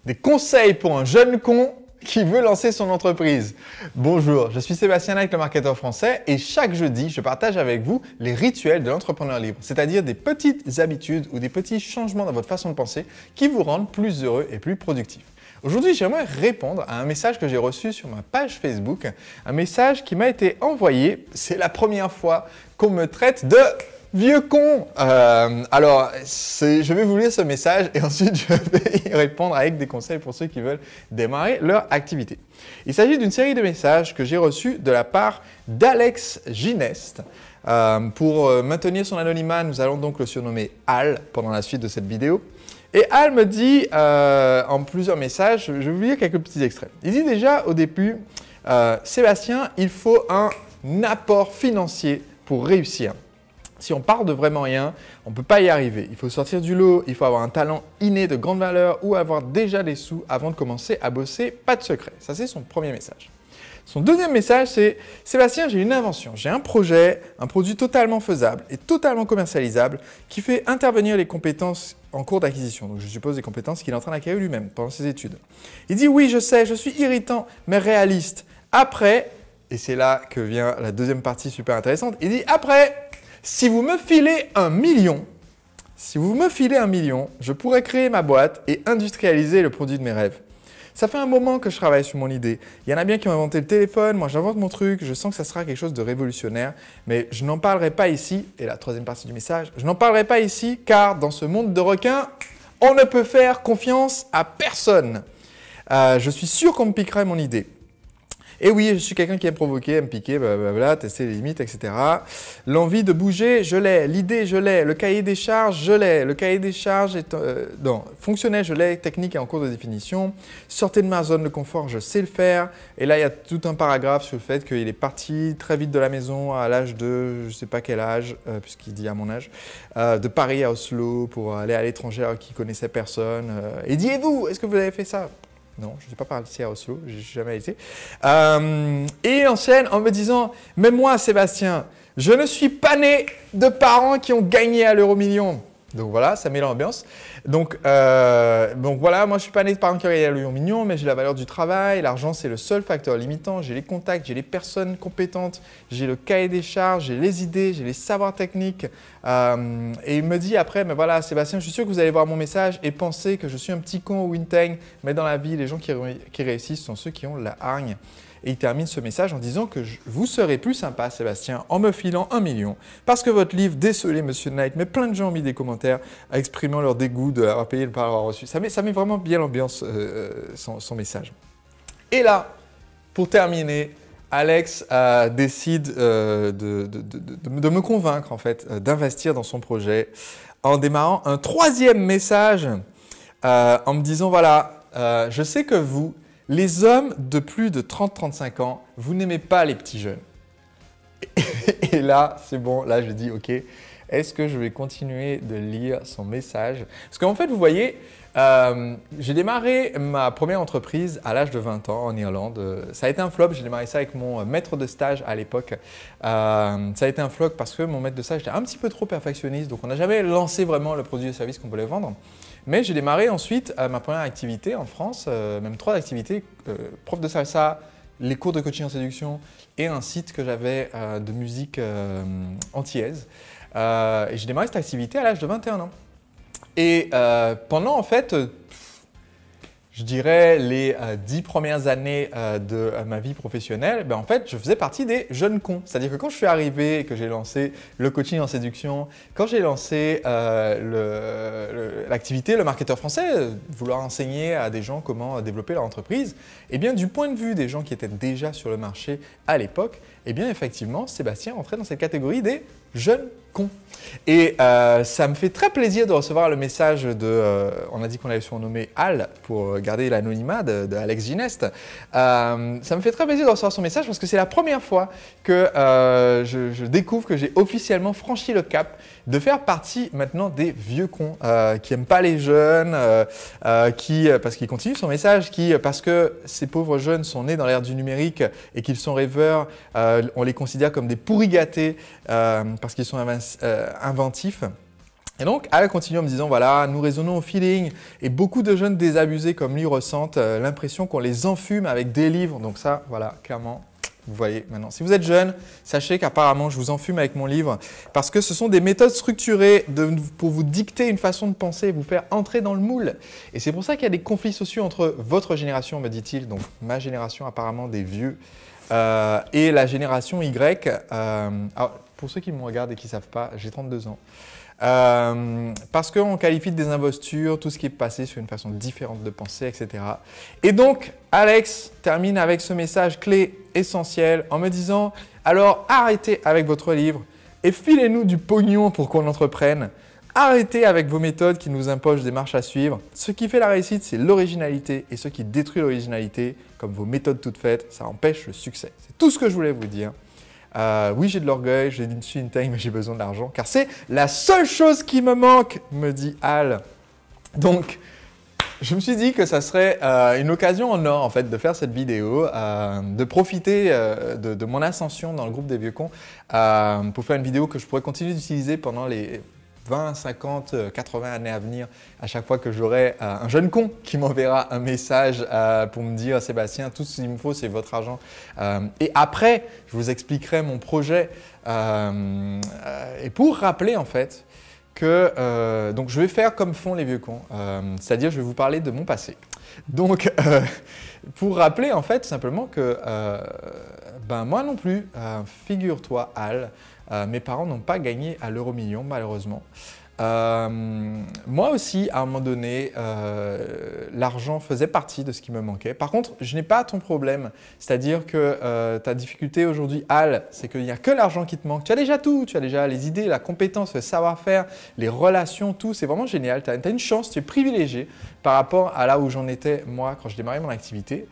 Des conseils pour un jeune con qui veut lancer son entreprise. Bonjour, je suis Sébastien Knight, le marketeur français, et chaque jeudi, je partage avec vous les rituels de l'entrepreneur libre, c'est-à-dire des petites habitudes ou des petits changements dans votre façon de penser qui vous rendent plus heureux et plus productif. Aujourd'hui, j'aimerais répondre à un message que j'ai reçu sur ma page Facebook, un message qui m'a été envoyé. C'est la première fois qu'on me traite de vieux con. Alors, je vais vous lire ce message et ensuite je vais y répondre avec des conseils pour ceux qui veulent démarrer leur activité. Il s'agit d'une série de messages que j'ai reçus de la part d'Alex Gineste. Pour maintenir son anonymat, nous allons donc le surnommer Al pendant la suite de cette vidéo. Et Al me dit en plusieurs messages, je vais vous lire quelques petits extraits. Il dit déjà au début, Sébastien, il faut un apport financier pour réussir. Si on part de vraiment rien, on ne peut pas y arriver. Il faut sortir du lot, il faut avoir un talent inné de grande valeur ou avoir déjà des sous avant de commencer à bosser. Pas de secret. Ça, c'est son premier message. Son deuxième message, c'est « Sébastien, j'ai une invention. J'ai un projet, un produit totalement faisable et totalement commercialisable qui fait intervenir les compétences en cours d'acquisition. » Donc, je suppose des compétences qu'il est en train d'acquérir lui-même pendant ses études. Il dit « Oui, je sais, je suis irritant, mais réaliste. Après, et c'est là que vient la deuxième partie super intéressante, il dit « Après, si vous me filez 1 million, je pourrais créer ma boîte et industrialiser le produit de mes rêves. Ça fait un moment que je travaille sur mon idée. Il y en a bien qui ont inventé le téléphone, moi j'invente mon truc, je sens que ça sera quelque chose de révolutionnaire, mais je n'en parlerai pas ici, et la troisième partie du message, je n'en parlerai pas ici car dans ce monde de requins, on ne peut faire confiance à personne. Je suis sûr qu'on me piquerait mon idée. Et oui, je suis quelqu'un qui aime provoquer, aime piquer, blablabla, tester les limites, etc. L'envie de bouger, je l'ai. L'idée, je l'ai. Le cahier des charges, je l'ai. Le cahier des charges est fonctionnel, je l'ai. Technique est en cours de définition. Sortez de ma zone de confort, je sais le faire. Et là, il y a tout un paragraphe sur le fait qu'il est parti très vite de la maison à l'âge de, je ne sais pas quel âge, puisqu'il dit à mon âge, de Paris à Oslo pour aller à l'étranger alors qu'il ne connaissait personne. Et dit, et vous, est-ce que vous avez fait ça ? Non, je ne suis pas parti à Oslo, je n'ai jamais été. Et il enchaîne en me disant « Mais moi, Sébastien, je ne suis pas né de parents qui ont gagné à l'euro-million. » Donc voilà, ça met l'ambiance. Donc voilà, moi je ne suis pas né de parents qui ont gagné à l'euro-million, mais j'ai la valeur du travail. L'argent, c'est le seul facteur limitant. J'ai les contacts, j'ai les personnes compétentes, j'ai le cahier des charges, j'ai les idées, j'ai les savoirs techniques. Et il me dit après, mais voilà, Sébastien, je suis sûr que vous allez voir mon message et penser que je suis un petit con ou une teigne, mais dans la vie, les gens qui réussissent sont ceux qui ont la hargne. Et il termine ce message en disant que vous serez plus sympa, Sébastien, en me filant 1 million. Parce que votre livre, désolé, Monsieur Knight, mais plein de gens ont mis des commentaires exprimant leur dégoût de l'avoir payé et de ne pas l'avoir reçu. Ça met vraiment bien l'ambiance, son message. Et là, pour terminer, Alex décide de me convaincre en fait, d'investir dans son projet en démarrant un troisième message en me disant voilà, je sais que vous, les hommes de plus de 30-35 ans, vous n'aimez pas les petits jeunes. Et là, c'est bon, là je dis ok, est-ce que je vais continuer de lire son message? Parce qu'en fait, vous voyez, j'ai démarré ma première entreprise à l'âge de 20 ans en Irlande. Ça a été un flop, j'ai démarré ça avec mon maître de stage à l'époque. Ça a été un flop parce que mon maître de stage était un petit peu trop perfectionniste, donc on n'a jamais lancé vraiment le produit et service qu'on voulait vendre. Mais j'ai démarré ensuite ma première activité en France, même 3 activités, prof de salsa, les cours de coaching en séduction et un site que j'avais de musique antillaise. Et j'ai démarré cette activité à l'âge de 21 ans. Et pendant en fait, je dirais les 10 premières années de ma vie professionnelle, en fait, je faisais partie des jeunes cons. C'est-à-dire que quand je suis arrivé et que j'ai lancé le coaching en séduction, quand j'ai lancé l'activité, le marketeur français, vouloir enseigner à des gens comment développer leur entreprise, eh bien, du point de vue des gens qui étaient déjà sur le marché à l'époque, eh bien, effectivement, Sébastien entrait dans cette catégorie des jeunes cons. Et ça me fait très plaisir de recevoir le message de, on a dit qu'on allait surnommer Al pour garder l'anonymat de Alex Gineste. Ça me fait très plaisir de recevoir son message parce que c'est la première fois que je découvre que j'ai officiellement franchi le cap de faire partie maintenant des vieux cons qui n'aiment pas les jeunes, parce qu'il continue son message, parce que ces pauvres jeunes sont nés dans l'ère du numérique et qu'ils sont rêveurs, on les considère comme des pourris gâtés parce qu'ils sont inventifs. Et donc, Al continue en me disant, voilà, nous raisonnons au feeling et beaucoup de jeunes désabusés comme lui ressentent l'impression qu'on les enfume avec des livres. Donc ça, voilà, clairement, vous voyez maintenant. Si vous êtes jeune, sachez qu'apparemment, je vous enfume avec mon livre parce que ce sont des méthodes structurées pour vous dicter une façon de penser, vous faire entrer dans le moule. Et c'est pour ça qu'il y a des conflits sociaux entre votre génération, me dit-il, donc ma génération apparemment des vieux, et la génération Y. Alors, pour ceux qui me regardent et qui ne savent pas, j'ai 32 ans. Parce qu'on qualifie de désinvesture tout ce qui est passé sur une façon différente de penser, etc. Et donc, Alex termine avec ce message clé essentiel en me disant « Alors, arrêtez avec votre livre et filez-nous du pognon pour qu'on entreprenne. Arrêtez avec vos méthodes qui nous imposent des marches à suivre. Ce qui fait la réussite, c'est l'originalité et ce qui détruit l'originalité, comme vos méthodes toutes faites, ça empêche le succès. » C'est tout ce que je voulais vous dire. Oui, j'ai de l'orgueil, j'ai une taille, mais j'ai besoin d'argent, car c'est la seule chose qui me manque, me dit Al. Donc, je me suis dit que ça serait une occasion en or, en fait, de faire cette vidéo, de profiter de mon ascension dans le groupe des vieux cons pour faire une vidéo que je pourrais continuer d'utiliser pendant les 20, 50, 80 années à venir, à chaque fois que j'aurai un jeune con qui m'enverra un message pour me dire « Sébastien, tout ce qu'il me faut, c'est votre argent. » Et après, je vous expliquerai mon projet. Et pour rappeler en fait que donc je vais faire comme font les vieux cons, c'est-à-dire je vais vous parler de mon passé. Donc, pour rappeler en fait simplement que ben moi non plus, figure-toi Al, mes parents n'ont pas gagné à l'euro-million malheureusement. Moi aussi, à un moment donné, l'argent faisait partie de ce qui me manquait. Par contre, je n'ai pas ton problème. C'est-à-dire que ta difficulté aujourd'hui, Al, c'est qu'il n'y a que l'argent qui te manque. Tu as déjà tout. Tu as déjà les idées, la compétence, le savoir-faire, les relations, tout. C'est vraiment génial. Tu as une chance, tu es privilégié par rapport à là où j'en étais, moi, quand je démarrais mon activité.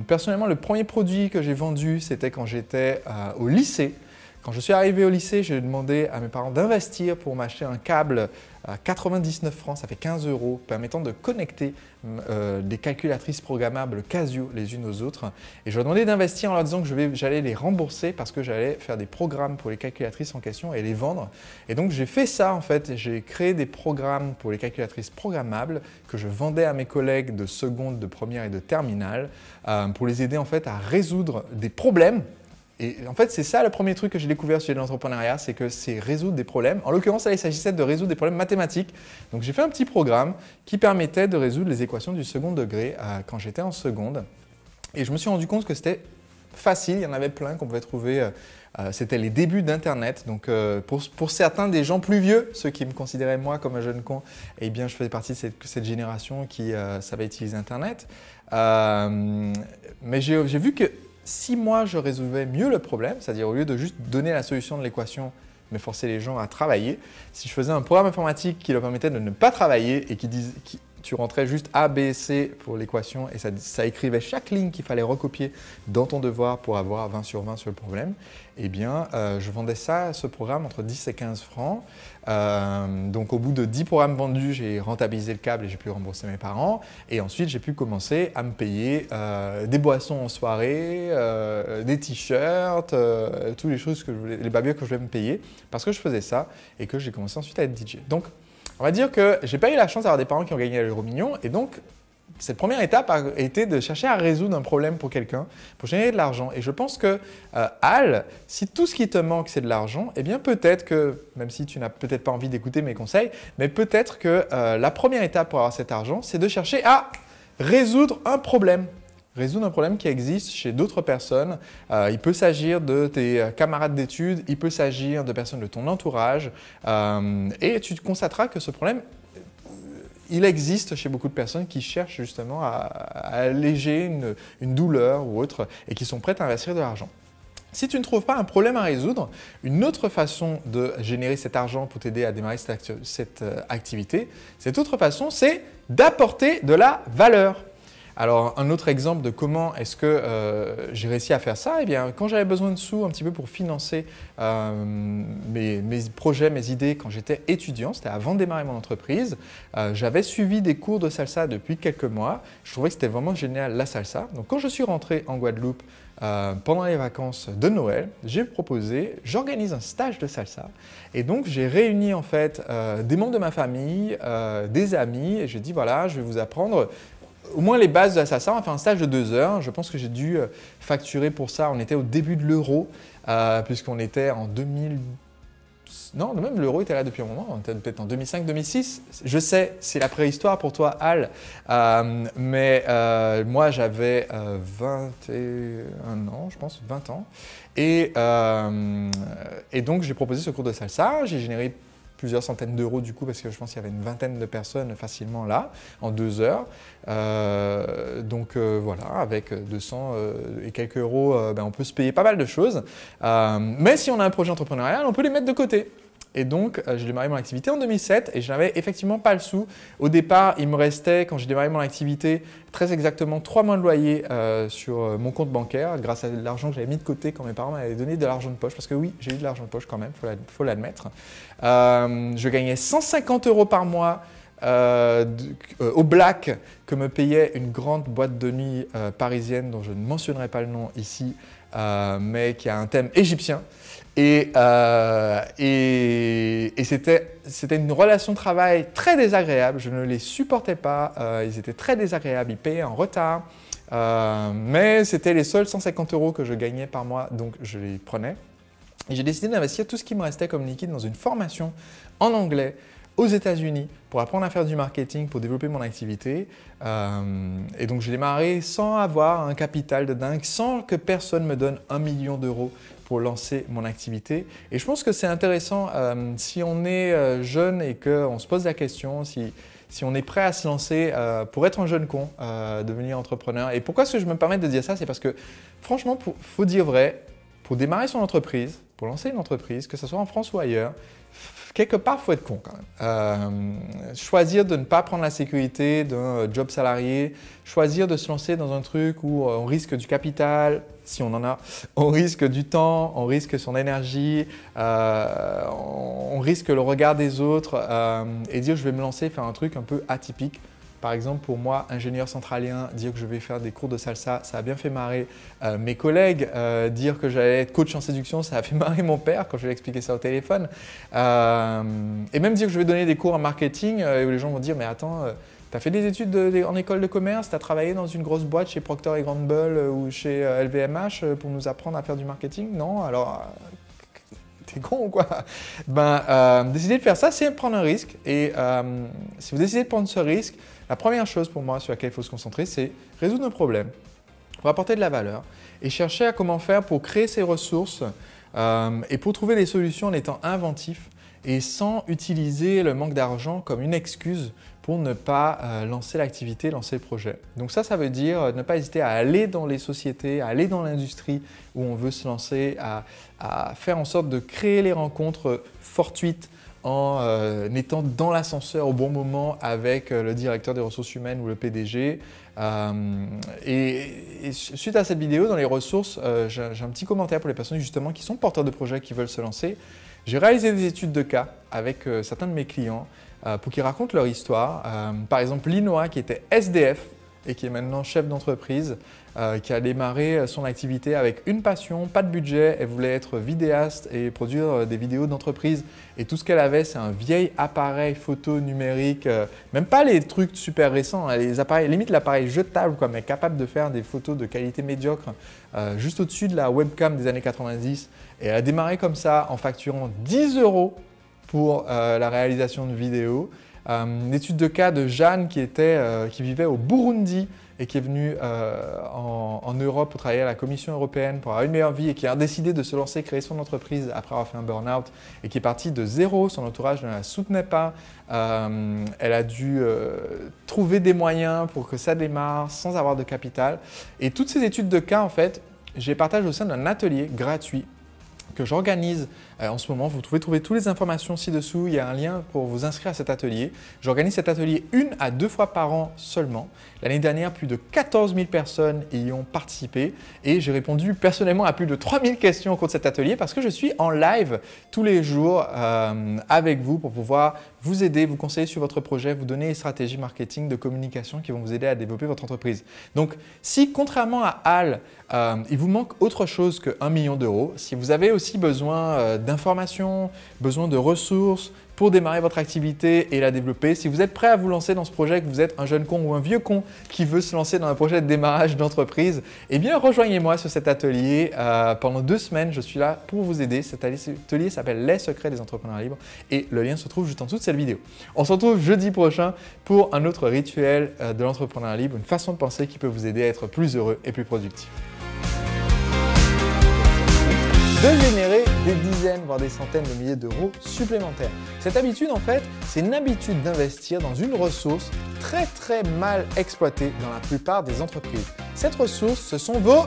Personnellement, le premier produit que j'ai vendu, c'était quand j'étais au lycée. Quand je suis arrivé au lycée, j'ai demandé à mes parents d'investir pour m'acheter un câble à 99 francs, ça fait 15 €, permettant de connecter des calculatrices programmables Casio les unes aux autres. Et je leur ai demandé d'investir en leur disant que j'allais les rembourser parce que j'allais faire des programmes pour les calculatrices en question et les vendre. Et donc j'ai fait ça en fait, j'ai créé des programmes pour les calculatrices programmables que je vendais à mes collègues de seconde, de première et de terminale pour les aider en fait à résoudre des problèmes. Et en fait, c'est ça le premier truc que j'ai découvert sur l'entrepreneuriat, c'est que c'est résoudre des problèmes. En l'occurrence, il s'agissait de résoudre des problèmes mathématiques. Donc, j'ai fait un petit programme qui permettait de résoudre les équations du second degré quand j'étais en seconde. Et je me suis rendu compte que c'était facile, il y en avait plein qu'on pouvait trouver. C'était les débuts d'Internet. Donc, pour certains des gens plus vieux, ceux qui me considéraient moi comme un jeune con, eh bien, je faisais partie de cette génération qui savait utiliser Internet. Mais j'ai vu que si moi je résolvais mieux le problème, c'est-à-dire au lieu de juste donner la solution de l'équation mais forcer les gens à travailler, si je faisais un programme informatique qui leur permettait de ne pas travailler et tu rentrais juste A, B, C pour l'équation et ça écrivait chaque ligne qu'il fallait recopier dans ton devoir pour avoir 20 sur 20 sur le problème, eh bien, je vendais ce programme entre 10 et 15 francs. Donc, au bout de 10 programmes vendus, j'ai rentabilisé le câble et j'ai pu rembourser mes parents. Et ensuite, j'ai pu commencer à me payer des boissons en soirée, des t-shirts, toutes les choses les babioles que je voulais me payer parce que je faisais ça et que j'ai commencé ensuite à être DJ. Donc, on va dire que je n'ai pas eu la chance d'avoir des parents qui ont gagné à l'euro-million et donc cette première étape a été de chercher à résoudre un problème pour quelqu'un, pour générer de l'argent. Et je pense que Al, si tout ce qui te manque c'est de l'argent, eh bien peut-être que, même si tu n'as peut-être pas envie d'écouter mes conseils, mais peut-être que la première étape pour avoir cet argent, c'est de chercher à résoudre un problème. Résoudre un problème qui existe chez d'autres personnes. Il peut s'agir de tes camarades d'études, il peut s'agir de personnes de ton entourage et tu constateras que ce problème, il existe chez beaucoup de personnes qui cherchent justement à alléger une douleur ou autre et qui sont prêtes à investir de l'argent. Si tu ne trouves pas un problème à résoudre, une autre façon de générer cet argent pour t'aider à démarrer cette activité, cette autre façon, c'est d'apporter de la valeur. Alors, un autre exemple de comment est-ce que j'ai réussi à faire ça, eh bien, quand j'avais besoin de sous un petit peu pour financer mes projets, mes idées, quand j'étais étudiant, c'était avant de démarrer mon entreprise, j'avais suivi des cours de salsa depuis quelques mois. Je trouvais que c'était vraiment génial la salsa. Donc, quand je suis rentré en Guadeloupe pendant les vacances de Noël, j'ai proposé, j'organise un stage de salsa. Et donc, j'ai réuni en fait des membres de ma famille, des amis, et j'ai dit voilà, je vais vous apprendre au moins les bases de la salsa. On a fait un stage de 2 heures. Je pense que j'ai dû facturer pour ça. On était au début de l'euro, puisqu'on était en 2000. Non, même l'euro était là depuis un moment. On était peut-être en 2005-2006. Je sais, c'est la préhistoire pour toi, Al. Mais moi, j'avais 21 ans, je pense, 20 ans. Et donc, j'ai proposé ce cours de salsa. J'ai généré plusieurs centaines d'euros du coup, parce que je pense qu'il y avait une vingtaine de personnes facilement là, en 2 heures. Donc voilà, avec 200 et quelques euros, on peut se payer pas mal de choses. Mais si on a un projet entrepreneurial, on peut les mettre de côté. Et donc, j'ai démarré mon activité en 2007 et je n'avais effectivement pas le sou. Au départ, il me restait, quand j'ai démarré mon activité, très exactement 3 mois de loyer sur mon compte bancaire grâce à l'argent que j'avais mis de côté quand mes parents m'avaient donné de l'argent de poche. Parce que oui, j'ai eu de l'argent de poche quand même, il faut l'admettre. Je gagnais 150 euros par mois au black que me payait une grande boîte de nuit parisienne dont je ne mentionnerai pas le nom ici, mais qui a un thème égyptien. Et c'était une relation de travail très désagréable. Je ne les supportais pas. Ils étaient très désagréables. Ils payaient en retard. Mais c'était les seuls 150 euros que je gagnais par mois, donc je les prenais. Et j'ai décidé d'investir tout ce qui me restait comme liquide dans une formation en anglais aux États-Unis pour apprendre à faire du marketing, pour développer mon activité. Et donc j'ai démarré sans avoir un capital de dingue, sans que personne me donne 1 million d'euros pour lancer mon activité. Et je pense que c'est intéressant si on est jeune et qu'on se pose la question, si on est prêt à se lancer pour être un jeune con, devenir entrepreneur. Et pourquoi est-ce que je me permets de dire ça? C'est parce que franchement, faut dire vrai, pour démarrer son entreprise, pour lancer une entreprise, que ce soit en France ou ailleurs, quelque part, il faut être con quand même. Choisir de ne pas prendre la sécurité d'un job salarié, choisir de se lancer dans un truc où on risque du capital, si on en a, on risque du temps, on risque son énergie, on risque le regard des autres et dire je vais me lancer, faire un truc un peu atypique. Par exemple, pour moi, ingénieur centralien, dire que je vais faire des cours de salsa, ça a bien fait marrer mes collègues. Dire que j'allais être coach en séduction, ça a fait marrer mon père quand je lui ai expliqué ça au téléphone. Et même dire que je vais donner des cours en marketing, où les gens vont dire « mais attends, tu as fait des études en école de commerce, tu as travaillé dans une grosse boîte chez Procter & Gamble ou chez LVMH pour nous apprendre à faire du marketing ?» Non, alors… T'es con ou quoi? Décider de faire ça, c'est prendre un risque. Et si vous décidez de prendre ce risque, la première chose pour moi sur laquelle il faut se concentrer, c'est résoudre un problème, pour apporter de la valeur et chercher à comment faire pour créer ces ressources et pour trouver des solutions en étant inventif et sans utiliser le manque d'argent comme une excuse pour ne pas lancer l'activité, lancer le projet. Donc ça veut dire ne pas hésiter à aller dans les sociétés, à aller dans l'industrie où on veut se lancer, à faire en sorte de créer les rencontres fortuites en étant dans l'ascenseur au bon moment avec le directeur des ressources humaines ou le PDG. Et suite à cette vidéo, dans les ressources, j'ai un petit commentaire pour les personnes justement qui sont porteurs de projets, qui veulent se lancer. J'ai réalisé des études de cas avec certains de mes clients pour qu'ils racontent leur histoire. Par exemple, Linoa qui était SDF et qui est maintenant chef d'entreprise, qui a démarré son activité avec une passion, pas de budget. Elle voulait être vidéaste et produire des vidéos d'entreprise. Et tout ce qu'elle avait, c'est un vieil appareil photo numérique, même pas les trucs super récents, hein, les appareils, limite l'appareil jetable, quoi, mais capable de faire des photos de qualité médiocre, juste au-dessus de la webcam des années 90. Et elle a démarré comme ça en facturant 10 euros pour la réalisation de vidéos. Une étude de cas de Jeanne qui vivait au Burundi et qui est venue en Europe pour travailler à la Commission européenne pour avoir une meilleure vie et qui a décidé de se lancer, créer son entreprise après avoir fait un burn-out et qui est partie de zéro. Son entourage ne la soutenait pas. Elle a dû trouver des moyens pour que ça démarre sans avoir de capital. Et toutes ces études de cas, en fait, je les partage au sein d'un atelier gratuit que j'organise en ce moment. Vous pouvez trouver toutes les informations ci-dessous. Il y a un lien pour vous inscrire à cet atelier. J'organise cet atelier 1 à 2 fois par an seulement. L'année dernière, plus de 14 000 personnes y ont participé et j'ai répondu personnellement à plus de 3 000 questions au cours de cet atelier parce que je suis en live tous les jours avec vous pour pouvoir vous aider, vous conseiller sur votre projet, vous donner des stratégies marketing, de communication qui vont vous aider à développer votre entreprise. Donc, si contrairement à Al, il vous manque autre chose que 1 million d'euros, si vous avez aussi besoin d'informations, besoin de ressources pour démarrer votre activité et la développer, si vous êtes prêt à vous lancer dans ce projet, que vous êtes un jeune con ou un vieux con qui veut se lancer dans un projet de démarrage d'entreprise, eh bien rejoignez-moi sur cet atelier. Pendant 2 semaines, je suis là pour vous aider. Cet atelier s'appelle Les secrets des entrepreneurs libres et le lien se trouve juste en dessous de cette vidéo. On se retrouve jeudi prochain pour un autre rituel de l'entrepreneur libre, une façon de penser qui peut vous aider à être plus heureux et plus productif. De générer des dizaines, voire des centaines de milliers d'euros supplémentaires. Cette habitude, en fait, c'est une habitude d'investir dans une ressource très mal exploitée dans la plupart des entreprises. Cette ressource, ce sont vos